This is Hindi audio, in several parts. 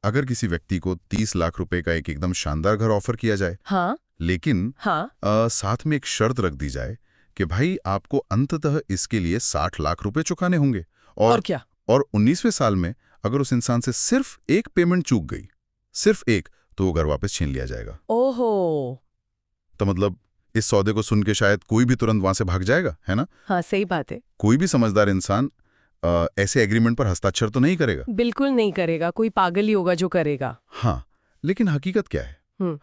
अगर किसी व्यक्ति को 30 लाख रुपए का एक एकदम शानदार घर ऑफर किया जाए, हाँ लेकिन हाँ। साथ में एक शर्त रख दी जाए कि भाई आपको अंततः इसके लिए 60 लाख रुपए चुकाने होंगे, और क्या? और 19वें साल में अगर उस इंसान से सिर्फ एक पेमेंट चूक गई, सिर्फ एक, तो वो घर वापस छीन लिया जाएगा। ओहो। तो मतलब इस सौदे को सुन के शायद कोई भी तुरंत वहां से भाग जाएगा, है ना? हाँ सही बात है। कोई भी समझदार इंसान ऐसे एग्रीमेंट पर हस्ताक्षर तो नहीं करेगा। बिल्कुल नहीं करेगा, कोई पागल ही होगा जो करेगा। हाँ, लेकिन हकीकत क्या है?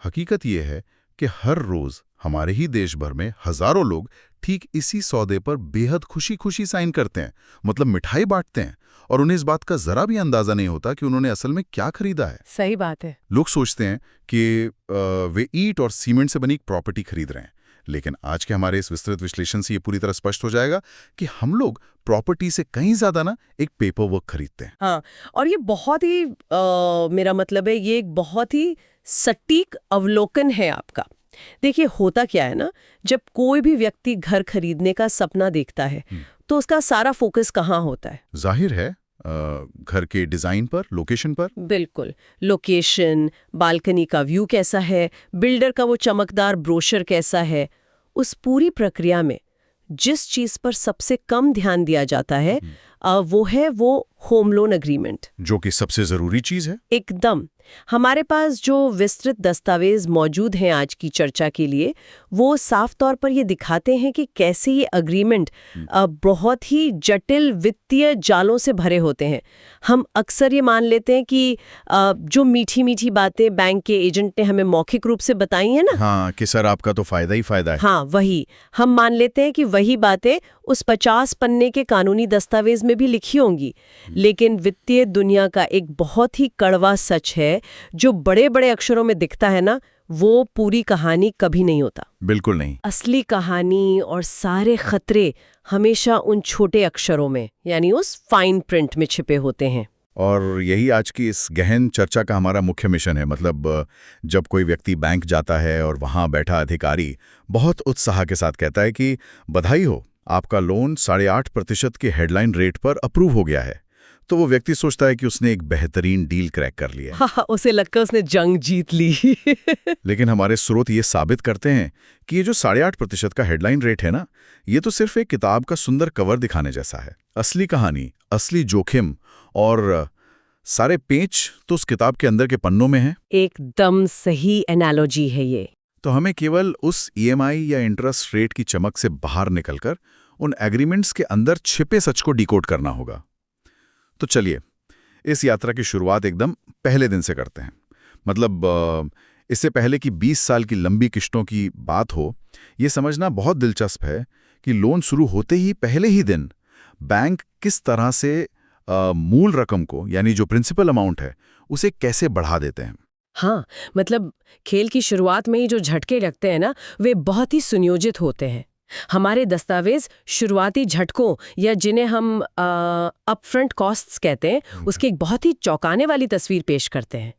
हकीकत यह है कि हर रोज हमारे ही देश भर में हजारों लोग ठीक इसी सौदे पर बेहद खुशी खुशी साइन करते हैं, मतलब मिठाई बांटते हैं, और उन्हें इस बात का जरा भी अंदाजा नहीं होता कि उन्होंने असल में क्या खरीदा है। सही बात है। लोग सोचते हैं कि वे ईंट और सीमेंट से बनी एक प्रॉपर्टी खरीद रहे हैं, लेकिन आज के हमारे इस विस्तृत विश्लेषण से ये पूरी तरह स्पष्ट हो जाएगा कि हम लोग प्रॉपर्टी से कहीं ज्यादा ना एक पेपर वर्क खरीदते हैं। हाँ, और ये बहुत ही मेरा मतलब है ये एक बहुत ही सटीक अवलोकन है आपका। देखिए होता क्या है ना, जब कोई भी व्यक्ति घर खरीदने का सपना देखता है तो उसका सारा फोकस कहाँ होता है? जाहिर है घर के डिजाइन पर, लोकेशन पर। बिल्कुल, लोकेशन, बालकनी का व्यू कैसा है, बिल्डर का वो चमकदार ब्रोशर कैसा है। उस पूरी प्रक्रिया में जिस चीज पर सबसे कम ध्यान दिया जाता है वो है वो होम लोन एग्रीमेंट, जो कि सबसे जरूरी चीज है। एकदम। हमारे पास जो विस्तृत दस्तावेज मौजूद हैं आज की चर्चा के लिए, वो साफ तौर पर ये दिखाते हैं कि कैसे ये एग्रीमेंट बहुत ही जटिल वित्तीय जालों से भरे होते हैं। हम अक्सर ये मान लेते हैं कि जो मीठी मीठी बातें बैंक के एजेंट ने हमें मौखिक रूप से बताई हैं ना, हाँ, कि सर आपका तो फायदा ही फायदा है। हाँ वही, हम मान लेते हैं कि वही बातें उस 50 पन्ने के कानूनी दस्तावेज में भी लिखी होंगी। लेकिन वित्तीय दुनिया का एक बहुत ही कड़वा सच है, जो बड़े बड़े अक्षरों में दिखता है ना, वो पूरी कहानी कभी नहीं होता। बिल्कुल नहीं। असली कहानी और सारे खतरे हमेशा उन छोटे अक्षरों में, यानी उस फाइन प्रिंट में छिपे होते हैं। और यही आज की इस गहन चर्चा का हमारा मुख्य मिशन है। मतलब जब कोई व्यक्ति बैंक जाता है और वहां बैठा अधिकारी बहुत उत्साह के साथ कहता है कि बधाई हो, आपका लोन 8.5% के हेडलाइन रेट पर अप्रूव हो गया है, तो वो व्यक्ति सोचता है कि उसने एक बेहतरीन डील क्रैक कर लिया है। हाँ, उसे लगता है उसने जंग जीत ली। लेकिन हमारे स्रोत ये साबित करते हैं कि ये जो 8.5% का हेडलाइन रेट है ना, ये तो सिर्फ एक किताब का सुंदर कवर दिखाने जैसा है। असली कहानी, असली जोखिम और सारे पेच तो उस किताब के अंदर के पन्नों में हैं। एकदम सही एनालॉजी है ये। तो हमें केवल उस ईएमआई या इंटरेस्ट रेट की चमक से बाहर निकलकर उन एग्रीमेंट्स के अंदर छिपे सच को डिकोड करना होगा। तो चलिए इस यात्रा की शुरुआत एकदम पहले दिन से करते हैं। मतलब इससे पहले कि 20 साल की लंबी किश्तों की बात हो, ये समझना बहुत दिलचस्प है कि लोन शुरू होते ही पहले ही दिन बैंक किस तरह से मूल रकम को, यानी जो प्रिंसिपल अमाउंट है, उसे कैसे बढ़ा देते हैं। हाँ, मतलब खेल की शुरुआत में ही जो झटके लगते हैं ना, वे बहुत ही सुनियोजित होते हैं। हमारे दस्तावेज शुरुआती झटकों, या जिन्हें हम अपफ्रंट कॉस्ट्स कहते हैं, उसकी एक बहुत ही चौंकाने वाली तस्वीर पेश करते हैं।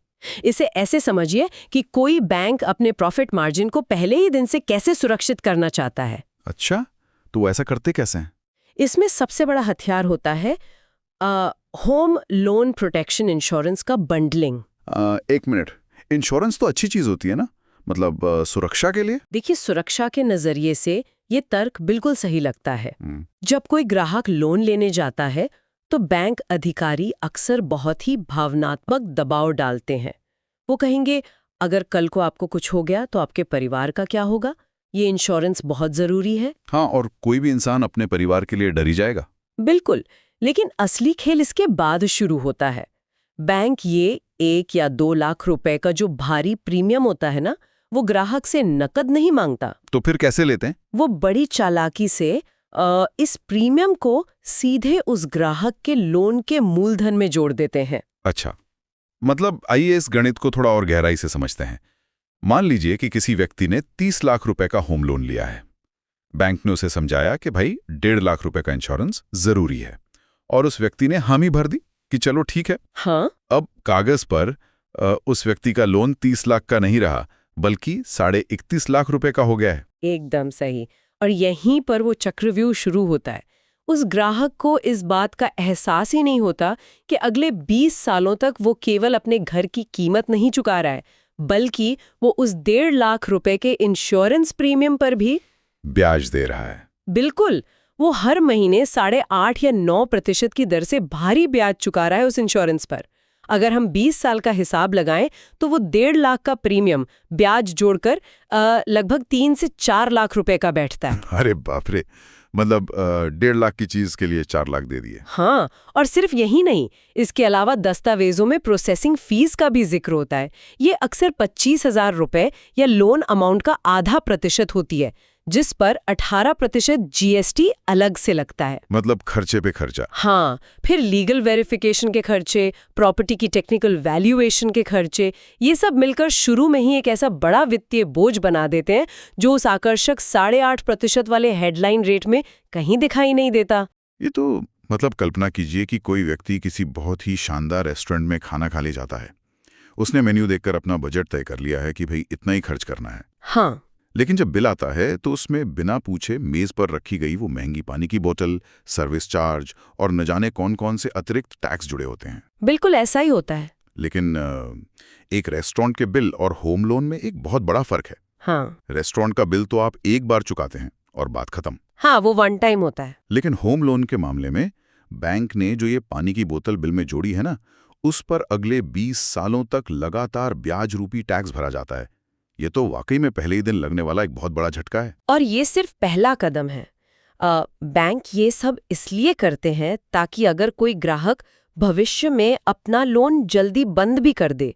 इसे ऐसे समझिए कि कोई बैंक अपने प्रॉफिट मार्जिन को पहले ही दिन से कैसे सुरक्षित करना चाहता है। अच्छा, तो ऐसा करते कैसे हैं? इसमें सबसे बड़ा हथियार होता है होम लोन प्रोटेक्शन इंश्योरेंस का बंडलिंग। एक मिनट, इंश्योरेंस तो अच्छी चीज होती है ना, मतलब सुरक्षा के लिए। देखिए, सुरक्षा के नजरिए से ये तर्क बिल्कुल सही लगता है। जब कोई ग्राहक लोन लेने जाता है तो बैंक अधिकारी अक्सर बहुत ही भावनात्मक दबाव डालते हैं। वो कहेंगे, अगर कल को आपको कुछ हो गया तो आपके परिवार का क्या होगा? ये इंश्योरेंस बहुत जरूरी है। हाँ, और कोई भी इंसान अपने परिवार के लिए डरी जाएगा। बिल्कुल, लेकिन असली खेल इसके बाद शुरू होता है। बैंक ये 1 या 2 लाख रुपए का जो भारी प्रीमियम होता है ना, वो ग्राहक से नकद नहीं मांगता। तो फिर कैसे लेते हैं? वो बड़ी चालाकी से इस प्रीमियम को सीधे उस ग्राहक के लोन के मूलधन में जोड़ देते हैं। अच्छा, मतलब आइए इस गणित को थोड़ा और गहराई से समझते हैं। मान लीजिए कि किसी व्यक्ति ने 30 लाख रुपए का होम लोन लिया है। बैंक ने उसे समझाया कि भाई 1.5 लाख रुपए का इंश्योरेंस जरूरी है, और उस व्यक्ति ने हामी भर दी कि चलो ठीक है। हाँ? अब कागज पर उस व्यक्ति का लोन 30 लाख का नहीं रहा, बल्कि 31.5 लाख रुपए का हो गया है। एकदम सही। और यहीं पर वो चक्रव्यूह शुरू होता है। उस ग्राहक को इस बात का एहसास ही नहीं होता कि अगले 20 सालों तक वो केवल अपने घर की कीमत नहीं चुका रहा है, बल्कि वो उस 1.5 लाख रुपए के इंश्योरेंस प्रीमियम पर भी ब्याज दे रहा है। बिल्कुल, वो हर महीने 8.5 या 9% की दर से भारी ब्याज चुका रहा है उस इंश्योरेंस पर। अगर हम 20 साल का हिसाब लगाएं तो वो 1.5 लाख का प्रीमियम ब्याज जोड़कर लगभग 3 से 4 लाख रुपए का बैठता है। अरे बाप रे, मतलब 1.5 लाख की चीज के लिए 4 लाख दे दिए। हाँ, और सिर्फ यही नहीं, इसके अलावा दस्तावेजों में प्रोसेसिंग फीस का भी जिक्र होता है। ये अक्सर 25,000 रुपए या लोन अमाउंट का आधा प्रतिशत होती है, जिस पर 18% जीएसटी अलग से लगता है। मतलब खर्चे पे खर्चा। हाँ, फिर लीगल वेरिफिकेशन के खर्चे, प्रॉपर्टी की टेक्निकल वैल्यूएशन के खर्चे, ये सब मिलकर शुरू में ही एक ऐसा बड़ा वित्तीय बोझ बना देते हैं जो उस आकर्षक 8.5% वाले हेडलाइन रेट में कहीं दिखाई नहीं देता। ये तो मतलब कल्पना कीजिए कि कोई व्यक्ति किसी बहुत ही शानदार रेस्टोरेंट में खाना खाने जाता है। उसने मेन्यू देखकर अपना बजट तय कर लिया है कि भाई इतना ही खर्च करना है। हाँ, लेकिन जब बिल आता है तो उसमें बिना पूछे मेज पर रखी गई वो महंगी पानी की बोतल, सर्विस चार्ज और न जाने कौन कौन से अतिरिक्त टैक्स जुड़े होते हैं। बिल्कुल ऐसा ही होता है। लेकिन एक रेस्टोरेंट के बिल और होम लोन में एक बहुत बड़ा फर्क है। हाँ, रेस्टोरेंट का बिल तो आप एक बार चुकाते हैं और बात खत्म। हाँ, वो वन टाइम होता है। लेकिन होम लोन के मामले में बैंक ने जो ये पानी की बोतल बिल में जोड़ी है ना, उस पर अगले 20 सालों तक लगातार ब्याज रूपी टैक्स भरा जाता है। ये तो वाकई में पहले ही दिन लगने वाला एक बहुत बड़ा झटका है। और ये सिर्फ पहला कदम है। बैंक ये सब इसलिए करते हैं ताकि अगर कोई ग्राहक भविष्य में अपना लोन जल्दी बंद भी कर दे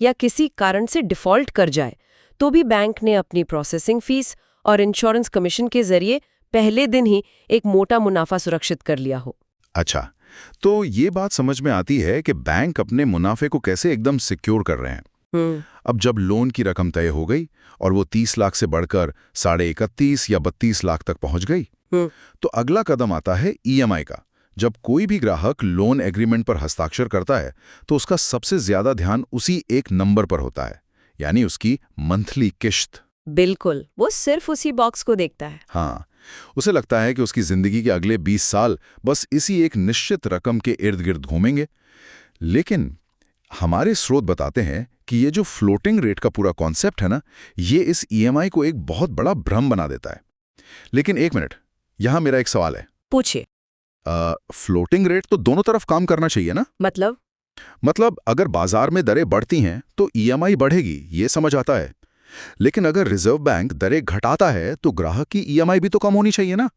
या किसी कारण से डिफॉल्ट कर जाए, तो भी बैंक ने अपनी प्रोसेसिंग फीस और इंश्योरेंस कमीशन के जरिए पहले दिन ही एक मोटा मुनाफा सुरक्षित कर लिया हो। अच्छा, तो ये बात समझ में आती है कि बैंक अपने मुनाफे को कैसे एकदम सिक्योर कर रहे हैं। अब जब लोन की रकम तय हो गई और वो 30 लाख से बढ़कर 31.5 या 32 लाख तक पहुंच गई, तो अगला कदम आता है ईएमआई का। जब कोई भी ग्राहक लोन एग्रीमेंट पर हस्ताक्षर करता है तो उसका सबसे ज्यादा ध्यान उसी एक नंबर पर होता है, यानी उसकी मंथली किश्त। बिल्कुल, वो सिर्फ उसी बॉक्स को देखता है। हाँ, उसे लगता है कि उसकी जिंदगी के अगले 20 साल बस इसी एक निश्चित रकम के इर्द गिर्द घूमेंगे। लेकिन हमारे स्रोत बताते हैं कि ये जो फ्लोटिंग रेट का पूरा कॉन्सेप्ट है ना, ये इस ईएमआई को एक बहुत बड़ा भ्रम बना देता है। लेकिन एक मिनट, यहां मेरा एक सवाल है। पूछिए। फ्लोटिंग रेट तो दोनों तरफ काम करना चाहिए ना? मतलब अगर बाजार में दरें बढ़ती हैं तो ईएमआई बढ़ेगी, ये समझ आता है। लेकिन अगर रिजर्व बैंक दरें घटाता है तो ग्राहक की ईएमआई भी तो कम होनी चाहिए ना?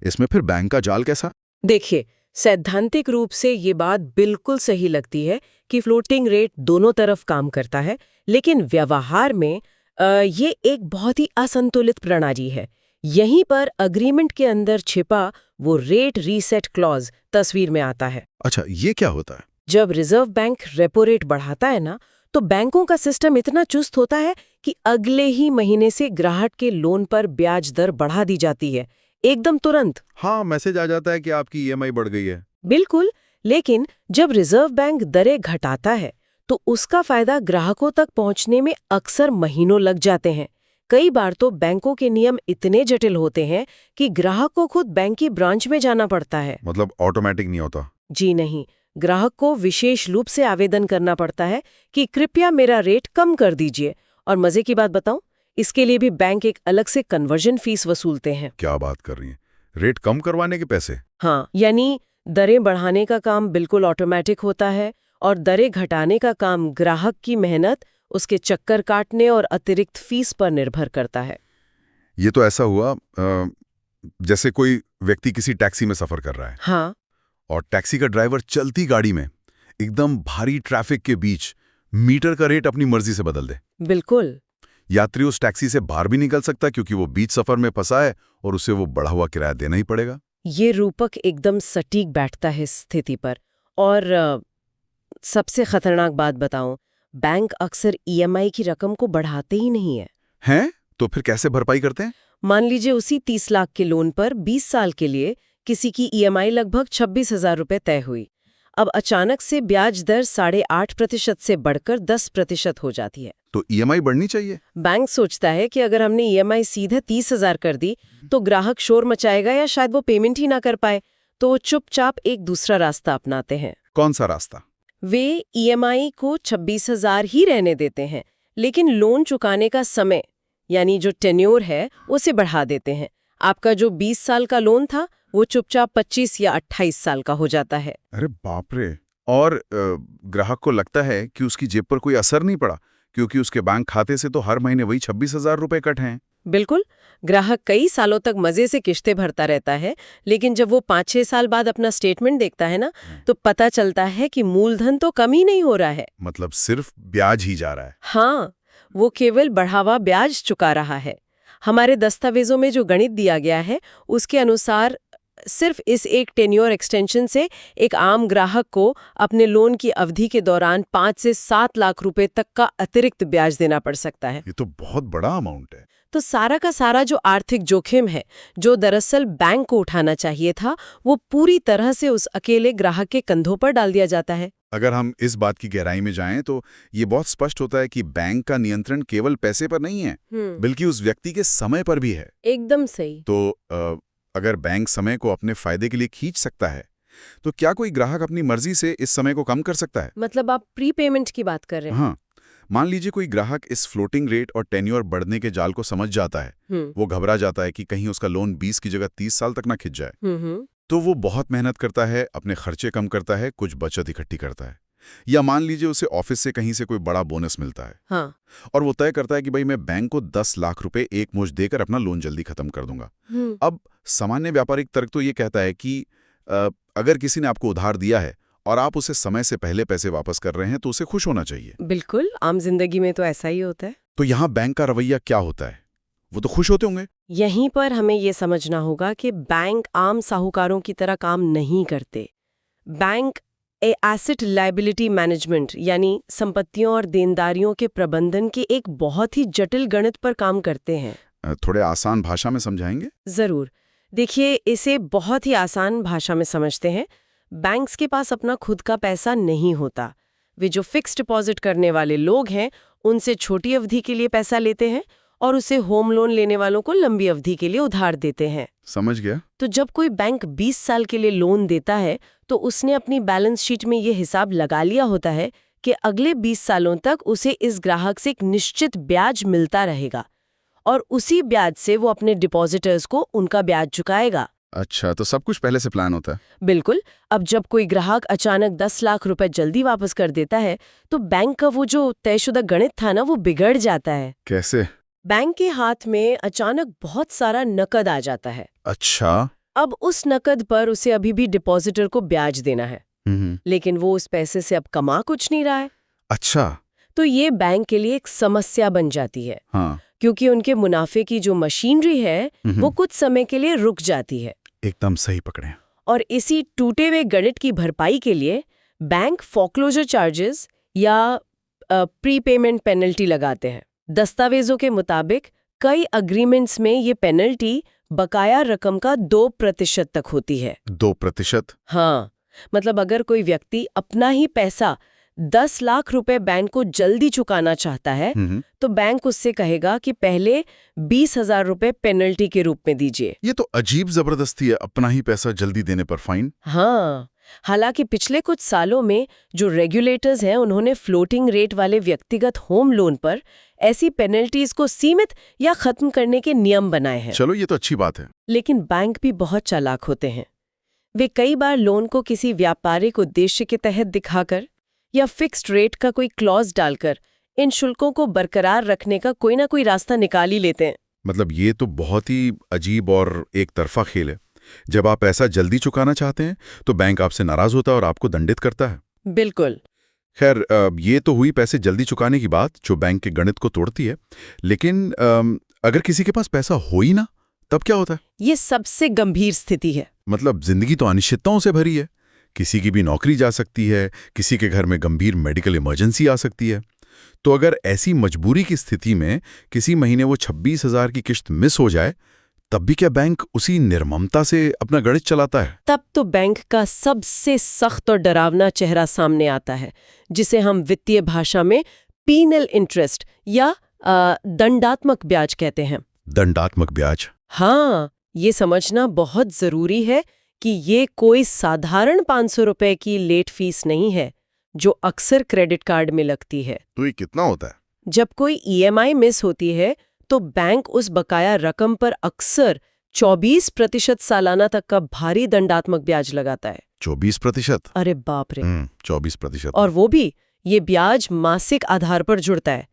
इसमें फिर बैंक का जाल कैसा? देखिए, सैद्धांतिक रूप से ये बात बिल्कुल सही लगती है कि फ्लोटिंग रेट दोनों तरफ काम करता है, लेकिन व्यवहार में ये एक बहुत ही असंतुलित प्रणाली है। यहीं पर अग्रीमेंट के अंदर छिपा वो रेट रीसेट क्लॉज तस्वीर में आता है। अच्छा, ये क्या होता है? जब रिजर्व बैंक रेपो रेट बढ़ाता है ना, तो बैंकों का सिस्टम इतना चुस्त होता है कि अगले ही महीने से ग्राहक के लोन पर ब्याज दर बढ़ा दी जाती है, एकदम तुरंत। हाँ, मैसेज आ जाता है कि आपकी ईएमआई बढ़ गई है। बिल्कुल, लेकिन जब रिजर्व बैंक दरें घटाता है तो उसका फायदा ग्राहकों तक पहुंचने में अक्सर महीनों लग जाते हैं। कई बार तो बैंकों के नियम इतने जटिल होते हैं कि ग्राहक को खुद बैंक की ब्रांच में जाना पड़ता है। मतलब ऑटोमेटिक नहीं होता? जी नहीं, ग्राहक को विशेष रूप से आवेदन करना पड़ता है कि कृपया मेरा रेट कम कर दीजिए। और मजे की बात बताऊं, इसके लिए भी बैंक एक अलग से कन्वर्जन फीस वसूलते हैं। क्या बात कर रही हैं? रेट कम करवाने के पैसे? हाँ, यानी दरें बढ़ाने का काम बिल्कुल ऑटोमेटिक होता है और दरें घटाने का काम ग्राहक की मेहनत, उसके चक्कर काटने और अतिरिक्त फीस पर निर्भर करता है। ये तो ऐसा हुआ जैसे कोई व्यक्ति किसी टैक्सी में सफर कर रहा है। हाँ, और टैक्सी का ड्राइवर चलती गाड़ी में एकदम भारी ट्रैफिक के बीच मीटर का रेट अपनी मर्जी से बदल दे। बिल्कुल। यात्री उस टैक्सी से बाहर भी निकल सकता क्योंकि वो बीच सफर में फंसा है और उसे वो बढ़ा हुआ किराया देना ही पड़ेगा। ये रूपक एकदम सटीक बैठता है इस स्थिति पर। और सबसे खतरनाक बात बताऊं, बैंक अक्सर ईएमआई की रकम को बढ़ाते ही नहीं है। हैं? तो फिर कैसे भरपाई करते हैं? मान लीजिए उसी 30 लाख के लोन पर 20 साल के लिए किसी की ईएमआई लगभग 26,000 रुपए तय हुई। अब अचानक से ब्याज दर 8.5% से बढ़कर 10% हो जाती है। तो ईएमआई बढ़नी चाहिए। बैंक सोचता है कि अगर हमने ईएमआई सीधे 30,000 कर दी तो ग्राहक शोर मचाएगा या शायद वो पेमेंट ही ना कर पाए, तो वो चुपचाप एक दूसरा रास्ता अपनाते हैं। कौन सा रास्ता? वे ईएमआई को 26,000 ही रहने देते हैं, लेकिन लोन चुकाने का समय यानी जो टेन्योर है उसे बढ़ा देते हैं। आपका जो 20 साल का लोन था वो चुपचाप 25 या 28 साल का हो जाता है। अरे बाप रे। और ग्राहक को लगता है कि उसकी जेब पर कोई असर नहीं पड़ा, क्योंकि उसके बैंक खाते से तो हर महीने वही 26,000 रुपए कट हैं। बिल्कुल, ग्राहक कई सालों तक मजे से किश्तें भरता रहता है, लेकिन जब वो 5-6 साल बाद अपना स्टेटमेंट देखता है ना, तो पता चलता है कि मूलधन तो कम ही नहीं हो रहा है। मतलब सिर्फ ब्याज ही जा रहा है। हाँ, वो केवल बढ़ावा ब्याज चुका रहा है। हमारे दस्तावेजों में जो गणित दिया गया है उसके अनुसार सिर्फ इस एक टेन्योर एक्सटेंशन से एक आम ग्राहक को अपने लोन की अवधि के दौरान 5 से 7 लाख रुपए तक का अतिरिक्त ब्याज देना पड़ सकता है। ये तो बहुत बड़ा अमाउंट है। तो सारा का सारा जो आर्थिक जोखिम है, जो दरअसल बैंक को उठाना चाहिए था, वो पूरी तरह से उस अकेले ग्राहक के कंधों पर डाल दिया जाता है। अगर हम इस बात की गहराई में जाएं तो ये बहुत स्पष्ट होता है कि बैंक का नियंत्रण केवल पैसे पर नहीं है, बल्कि उस व्यक्ति के समय पर भी है। एकदम सही। तो अगर बैंक समय को अपने फायदे के लिए खींच सकता है, तो क्या कोई ग्राहक अपनी मर्जी से इस समय को कम कर सकता है? मतलब आप प्री पेमेंट की बात कर रहे हैं? हाँ, मान लीजिए कोई ग्राहक इस फ्लोटिंग रेट और टेन्योर बढ़ने के जाल को समझ जाता है। वो घबरा जाता है कि कहीं उसका लोन 20 की जगह 30 साल तक ना खिंच जाए। तो वो बहुत मेहनत करता है, अपने खर्चे कम करता है, कुछ बचत इकट्ठी करता है। या मान लीजिए उसे ऑफिस से कहीं से कोई बड़ा बोनस मिलता है। हाँ। और वो तय करता है कि भाई मैं बैंक को 10 लाख रुपए एक मुश्त देकर अपना लोन जल्दी खत्म कर दूंगा। अब सामान्य व्यापारिक तर्क तो ये कहता है कि अगर किसी ने आपको उधार दिया है और आप उसे समय से पहले पैसे वापस कर रहे हैं तो उसे खुश होना चाहिए। बिल्कुल, आम जिंदगी में तो ऐसा ही होता है। तो यहाँ बैंक का रवैया क्या होता है? वो तो खुश होते होंगे। यहीं पर हमें ये समझना होगा कि बैंक आम साहूकारों की तरह काम नहीं करते। बैंक एसेट लायबिलिटी मैनेजमेंट यानी संपत्तियों और देनदारियों के प्रबंधन के एक बहुत ही जटिल गणित पर काम करते हैं। थोड़े आसान भाषा में समझाएंगे? जरूर। देखिए, इसे बहुत ही आसान भाषा में समझते हैं। बैंक्स के पास अपना खुद का पैसा नहीं होता। वे जो फिक्स डिपॉजिट करने वाले लोग हैं उनसे छोटी अवधि के लिए पैसा लेते हैं और उसे होम लोन लेने वालों को लंबी अवधि के लिए उधार देते हैं। समझ गया। तो जब कोई बैंक 20 साल के लिए लोन देता है तो उसने अपनी बैलेंस शीट में ये हिसाब लगा लिया होता है कि अगले 20 सालों तक उसे इस ग्राहक से एक निश्चित ब्याज मिलता रहेगा और उसी ब्याज से वो अपने डिपॉजिटर्स को उनका ब्याज चुकाएगा। अच्छा, तो सब कुछ पहले से प्लान होता है। बिल्कुल। अब जब कोई ग्राहक अचानक 10 लाख रुपए जल्दी वापस कर देता है तो बैंक का वो जो तयशुदा गणित था ना, वो बिगड़ जाता है। कैसे? बैंक के हाथ में अचानक बहुत सारा नकद आ जाता है। अच्छा। अब उस नकद पर उसे अभी भी डिपॉजिटर को ब्याज देना है, लेकिन वो उस पैसे से अब कमा कुछ नहीं रहा है। अच्छा। तो ये बैंक के लिए एक समस्या बन जाती है। हाँ। क्योंकि उनके मुनाफे की जो मशीनरी है वो कुछ समय के लिए रुक जाती है। एकदम सही पकड़े। और इसी टूटे हुए गणित की भरपाई के लिए बैंक फोक्लोजर चार्जेस या प्रीपेमेंट पेनल्टी लगाते हैं। दस्तावेजों के मुताबिक कई अग्रीमेंट्स में ये पेनल्टी बकाया रकम का 2% तक होती है। 2%? हाँ, मतलब अगर कोई व्यक्ति अपना ही पैसा 10 लाख रुपए बैंक को जल्दी चुकाना चाहता है तो बैंक उससे कहेगा कि पहले 20,000 रुपए पेनल्टी के रूप में दीजिए। ये तो अजीब जबरदस्ती है, अपना ही पैसा जल्दी देने पर फाइन। हाँ, हालांकि पिछले कुछ सालों में जो रेगुलेटर्स हैं उन्होंने फ्लोटिंग रेट वाले व्यक्तिगत होम लोन पर ऐसी पेनल्टीज को सीमित या खत्म करने के नियम बनाए हैं। चलो, ये तो अच्छी बात है। लेकिन बैंक भी बहुत चालाक होते हैं। वे कई बार लोन को किसी व्यापारिक उद्देश्य के तहत दिखाकर या फिक्स्ड रेट का कोई क्लॉज डालकर इन शुल्कों को बरकरार रखने का कोई ना कोई रास्ता निकाल ही लेते हैं। मतलब ये तो बहुत ही अजीब और एक तरफा खेल है। जब आप पैसा जल्दी चुकाना चाहते हैं तो बैंक आपसे नाराज होता है और आपको दंडित करता है। बिल्कुल। खैर, ये तो हुई पैसे जल्दी चुकाने की बात जो बैंक के गणित को तोड़ती है। लेकिन अगर किसी के पास पैसा हो ही ना, तब क्या होता है? ये सबसे गंभीर स्थिति है। मतलब जिंदगी तो अनिश्चितताओं से भरी है। किसी की भी नौकरी जा सकती है, किसी के घर में गंभीर मेडिकल इमरजेंसी आ सकती है। तो अगर ऐसी मजबूरी की स्थिति में किसी महीने वो 26,000 की किश्त मिस हो जाए तब भी क्या बैंक उसी निर्ममता से अपना गणित चलाता है? तब तो बैंक का सबसे सख्त और डरावना चेहरा सामने आता है, जिसे हम वित्तीय भाषा में पीनल इंटरेस्ट या दंडात्मक ब्याज कहते हैं। दंडात्मक ब्याज? हाँ, ये समझना बहुत जरूरी है कि ये कोई साधारण 500 रुपए की लेट फीस नहीं है, जो अक्सर क्रेडिट कार्ड में लगती है। तो ये कितना होता है? जब कोई ईएमआई मिस होती है, तो बैंक उस बकाया रकम पर अक्सर 24% सालाना तक का भारी दंडात्मक ब्याज लगाता है। 24%? अरे बाप रे! 24%। और वो भी ये ब्याज मासिक आधार पर जुड़ता है।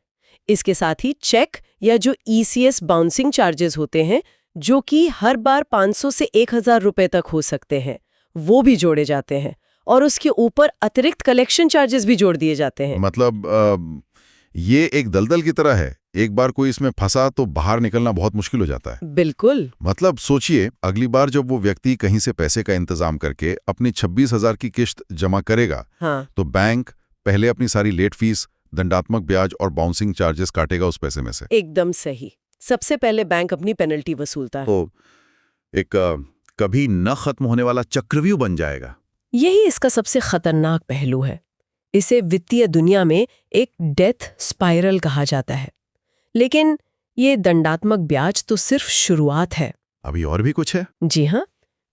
इसके साथ ही चेक या जो ईसीएस बाउंसिंग चार्जेस होते हैं, जो कि हर बार 500 से 1000 रुपए तक हो सकते हैं, वो भी जोड़े जाते हैं। और उसके ऊपर अतिरिक्त कलेक्शन चार्जेस भी जोड़ दिए जाते हैं। मतलब ये एक दलदल की तरह है। एक बार कोई इसमें फंसा तो बाहर निकलना बहुत मुश्किल हो जाता है। बिल्कुल। मतलब सोचिए, अगली बार जब वो व्यक्ति कहीं से पैसे का इंतजाम करके अपनी 26,000 की किश्त जमा करेगा, हाँ। तो बैंक पहले अपनी सारी लेट फीस, दंडात्मक ब्याज और बाउंसिंग चार्जेस काटेगा उस पैसे में से। एकदम सही। सबसे पहले बैंक अपनी पेनल्टी वसूलता है। तो एक कभी न खत्म होने वाला चक्रव्यूह बन जाएगा। यही इसका सबसे खतरनाक पहलू है। इसे वित्तीय दुनिया में एक डेथ स्पाइरल कहा जाता है। लेकिन ये दंडात्मक ब्याज तो सिर्फ शुरुआत है। अभी और भी कुछ है? जी हाँ,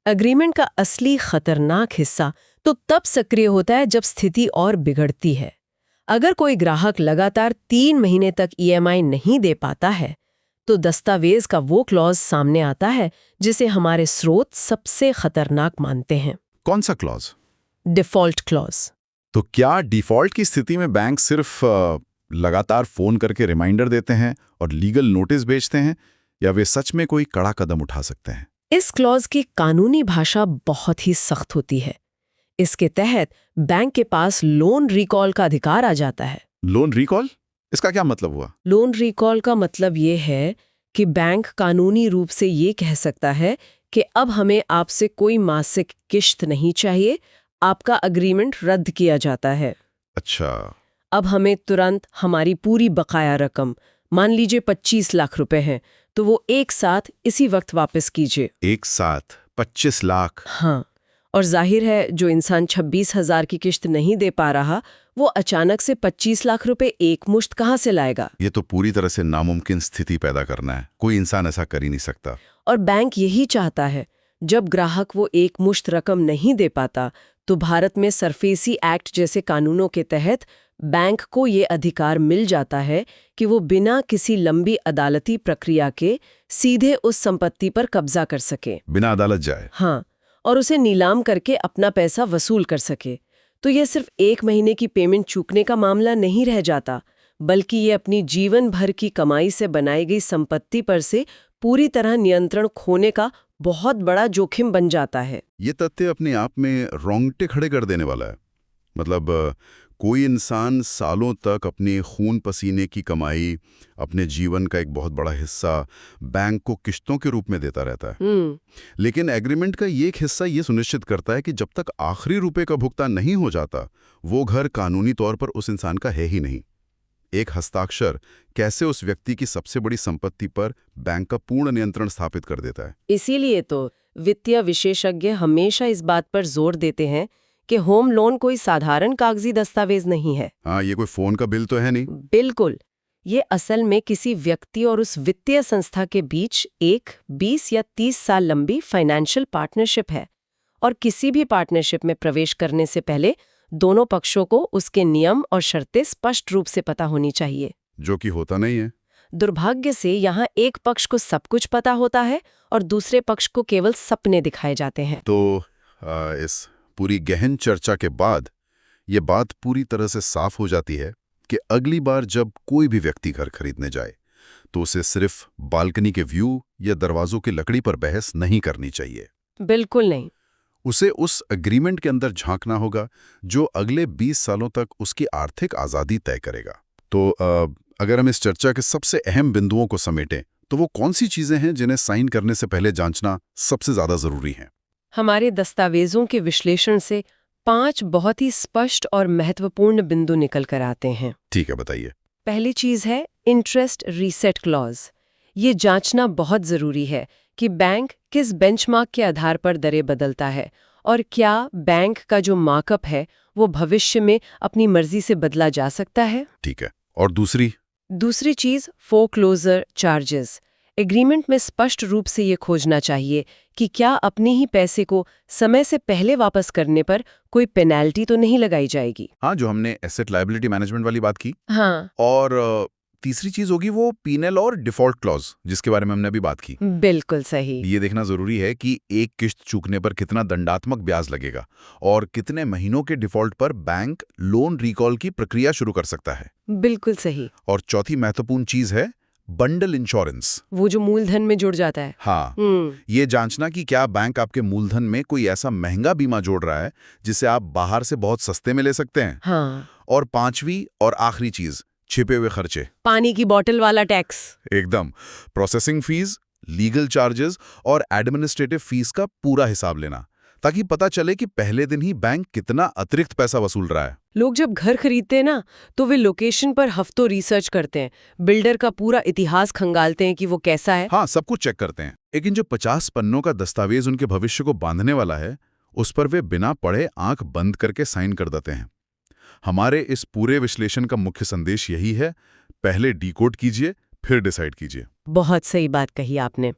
एग्रीमेंट का असली खतरनाक हिस्सा तो तब सक्रिय होता है जब स्थिति और बिगड़ती है। अगर कोई ग्राहक लगातार 3 महीने तक ईएमआई नहीं दे पाता है, तो दस्तावेज का वो क्लॉज सामने आता है जिसे हमारे स्रोत सबसे खतरनाक मानते हैं। कौन सा क्लॉज? Default clause. तो क्या डिफॉल्ट की स्थिति में बैंक सिर्फ लगातार फोन करके रिमाइंडर देते हैं और लीगल नोटिस भेजते हैं, या वे सच में कोई कड़ा कदम उठा सकते हैं? इस क्लॉज की कानूनी भाषा बहुत ही सख्त होती है। इसके तहत बैंक के पास लोन रिकॉल का अधिकार आ जाता है। Loan recall? इसका क्या मतलब हुआ? लोन रिकॉल का मतलब ये है कि बैंक कानूनी रूप से ये कह सकता है कि अब हमें आपसे कोई मासिक किश्त नहीं चाहिए, आपका अग्रीमेंट रद्द किया जाता है। अच्छा। अब हमें तुरंत हमारी पूरी बकाया रकम, मान लीजिए 25 लाख रुपए हैं, तो वो एक साथ इसी वक्त वापस कीजिए। एक साथ 25 लाख? हाँ, और जाहिर है जो इंसान 26,000 की किश्त नहीं दे पा रहा, वो अचानक से 25 लाख रुपए एक मुश्त कहाँ से लाएगा? ये तो पूरी तरह से नामुमकिन स्थिति पैदा करना है। कोई इंसान ऐसा कर ही नहीं सकता। और बैंक यही चाहता है। जब ग्राहक वो एक मुश्त रकम नहीं दे पाता, तो भारत में सरफेसी एक्ट जैसे कानूनों के तहत बैंक को ये अधिकार मिल जाता है कि वो बिना किसी लंबी अदालती प्रक्रिया के सीधे उस संपत्ति पर कब्जा कर सके। बिना अदालत जाए? हाँ, और उसे नीलाम करके अपना पैसा वसूल कर सके। तो ये सिर्फ 1 महीने की पेमेंट चूकने का मामला नहीं रह जाता, बल्कि ये अपनी जीवन भर की कमाई से बनाई गई संपत्ति पर से पूरी तरह नियंत्रण खोने का बहुत बड़ा जोखिम बन जाता है। ये तथ्य अपने आप में रोंगटे खड़े कर देने वाला है। मतलब कोई इंसान सालों तक अपने खून पसीने की कमाई, अपने जीवन का एक बहुत बड़ा हिस्सा बैंक को किश्तों के रूप में देता रहता है। लेकिन एग्रीमेंट का ये एक हिस्सा ये सुनिश्चित करता है कि जब तक आखिरी रुपए का भुगतान नहीं हो जाता, वो घर कानूनी तौर पर उस इंसान का है ही नहीं। एक हस्ताक्षर कैसे उस व्यक्ति की सबसे बड़ी संपत्ति पर बैंक का पूर्ण नियंत्रण स्थापित कर देता है। इसीलिए तो वित्तीय विशेषज्ञ हमेशा इस बात पर जोर देते हैं कि होम लोन कोई साधारण कागजी दस्तावेज नहीं है। हाँ, ये कोई फोन का बिल तो है नहीं। बिल्कुल, ये असल में किसी व्यक्ति और उस वित्तीय संस्था के बीच एक 20 या 30 साल लंबी फाइनेंशियल पार्टनरशिप है। और किसी भी पार्टनरशिप में प्रवेश करने से पहले दोनों पक्षों को उसके नियम और शर्तें स्पष्ट रूप से पता होनी चाहिए, जो कि होता नहीं है। दुर्भाग्य से यहाँ एक पक्ष को सब कुछ पता होता है और दूसरे पक्ष को केवल सपने दिखाए जाते हैं। तो इस पूरी गहन चर्चा के बाद ये बात पूरी तरह से साफ हो जाती है कि अगली बार जब कोई भी व्यक्ति घर खरीदने जाए, तो उसे सिर्फ बालकनी के व्यू या दरवाजों की लकड़ी पर बहस नहीं करनी चाहिए। बिल्कुल नहीं। उसे उस एग्रीमेंट के अंदर झांकना होगा जो अगले 20 सालों तक उसकी आर्थिक आज़ादी तय करेगा। तो अगर हम इस चर्चा के सबसे अहम बिंदुओं को समेटें, तो वो कौन सी चीज़ें हैं जिन्हें साइन करने से पहले जांचना सबसे ज़्यादा ज़रूरी है? हमारे दस्तावेजों के विश्लेषण से 5 बहुत ही स्पष्ट और महत्वपूर्ण बिंदु निकल कर आते हैं। ठीक है, बताइए। पहली चीज है इंटरेस्ट रीसेट क्लॉज। ये जांचना बहुत जरूरी है कि बैंक किस बेंचमार्क के आधार पर दरें बदलता है और क्या बैंक का जो मार्कअप है वो भविष्य में अपनी मर्जी से बदला जा सकता है। ठीक है। और दूसरी चीज फोरक्लोजर चार्जेस। एग्रीमेंट में स्पष्ट रूप से ये खोजना चाहिए कि क्या अपने ही पैसे को समय से पहले वापस करने पर कोई पेनल्टी तो नहीं लगाई जाएगी। हाँ, जो हमने एसेट लायबिलिटी मैनेजमेंट वाली बात की। हाँ, और तीसरी चीज होगी वो पीनल और डिफॉल्ट क्लॉज, जिसके बारे में हमने अभी बात की। बिल्कुल सही। ये देखना जरूरी है कि एक किश्त चूकने पर कितना दंडात्मक ब्याज लगेगा और कितने महीनों के डिफॉल्ट पर बैंक लोन रिकॉल की प्रक्रिया शुरू कर सकता है। बिल्कुल सही। और चौथी महत्वपूर्ण चीज है बंडल इंश्योरेंस। वो जो मूलधन में जुड़ जाता है। हाँ, ये जांचना कि क्या बैंक आपके मूलधन में कोई ऐसा महंगा बीमा जोड़ रहा है जिसे आप बाहर से बहुत सस्ते में ले सकते हैं। हाँ। और पांचवी और आखिरी चीज, छिपे हुए खर्चे। पानी की बोतल वाला टैक्स। एकदम। प्रोसेसिंग फीस, लीगल चार्जेस और एडमिनिस्ट्रेटिव फीस का पूरा हिसाब लेना, ताकि पता चले कि पहले दिन ही बैंक कितना अतिरिक्त पैसा वसूल रहा है। लोग जब घर खरीदते हैं ना, तो वे लोकेशन पर हफ्तों रिसर्च करते हैं, बिल्डर का पूरा इतिहास खंगालते हैं कि वो कैसा है। हाँ, सब कुछ चेक करते हैं। लेकिन जो 50 पन्नों का दस्तावेज उनके भविष्य को बांधने वाला है, उस पर वे बिना पढ़े आंख बंद करके साइन कर देते हैं। हमारे इस पूरे विश्लेषण का मुख्य संदेश यही है, पहले डिकोड कीजिए, फिर डिसाइड कीजिए। बहुत सही बात कही आपने।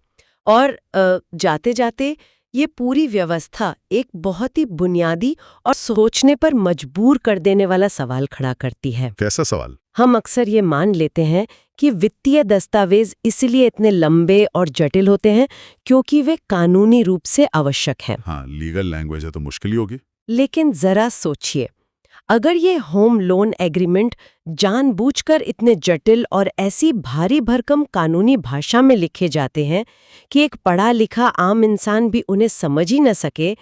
और जाते जाते ये पूरी व्यवस्था एक बहुत ही बुनियादी और सोचने पर मजबूर कर देने वाला सवाल खड़ा करती है। कैसा सवाल? हम अक्सर ये मान लेते हैं कि वित्तीय दस्तावेज इसलिए इतने लंबे और जटिल होते हैं क्योंकि वे कानूनी रूप से आवश्यक हैं। हाँ, लीगल लैंग्वेज है तो मुश्किल ही होगी। लेकिन जरा सोचिए, अगर ये होम लोन एग्रीमेंट जानबूझकर इतने जटिल और ऐसी भारी भरकम कानूनी भाषा में लिखे जाते हैं कि एक पढ़ा लिखा आम इंसान भी उन्हें समझ ही न सके,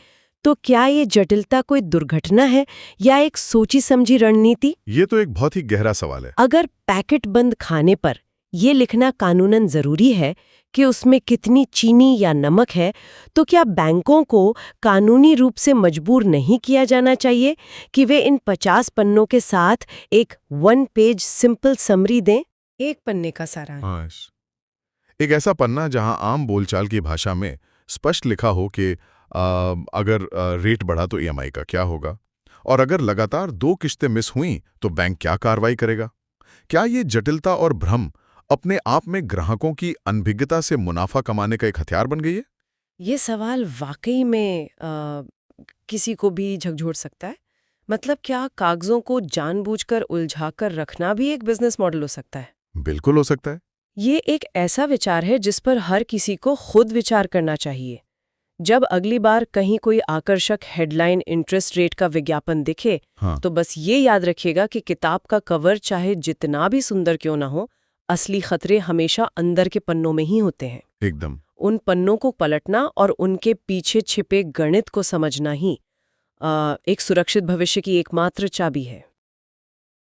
तो क्या ये जटिलता कोई दुर्घटना है या एक सोची समझी रणनीति? ये तो एक बहुत ही गहरा सवाल है। अगर पैकेट बंद खाने पर ये लिखना कानूनन जरूरी है कि उसमें कितनी चीनी या नमक है, तो क्या बैंकों को कानूनी रूप से मजबूर नहीं किया जाना चाहिए कि वे इन 50 पन्नों के साथ एक 1 पेज सिंपल समरी दें? एक पन्ने का सारांश। एक ऐसा पन्ना जहां आम बोलचाल की भाषा में स्पष्ट लिखा हो कि अगर रेट बढ़ा तो ईएमआई का क्या होगा, और अगर लगातार 2 किश्तें मिस हुई तो बैंक क्या कार्रवाई करेगा। क्या ये जटिलता और भ्रम अपने आप में ग्राहकों की अनभिज्ञता से मुनाफा कमाने का एक हथियार बन गई है? ये सवाल वाकई में किसी को भी झकझोर सकता है। मतलब क्या कागजों को जानबूझकर उलझाकर रखना भी एक बिजनेस मॉडल हो सकता है? बिल्कुल हो सकता है। ये एक ऐसा विचार है जिस पर हर किसी को खुद विचार करना चाहिए। जब अगली बार कहीं कोई आकर्षक हेडलाइन इंटरेस्ट रेट का विज्ञापन दिखे, हाँ। तो बस ये याद रखिएगा कि किताब का कवर चाहे जितना भी सुंदर क्यों ना हो, असली खतरे हमेशा अंदर के पन्नों में ही होते हैं। एकदम। उन पन्नों को पलटना और उनके पीछे छिपे गणित को समझना ही एक सुरक्षित भविष्य की एकमात्र चाबी है।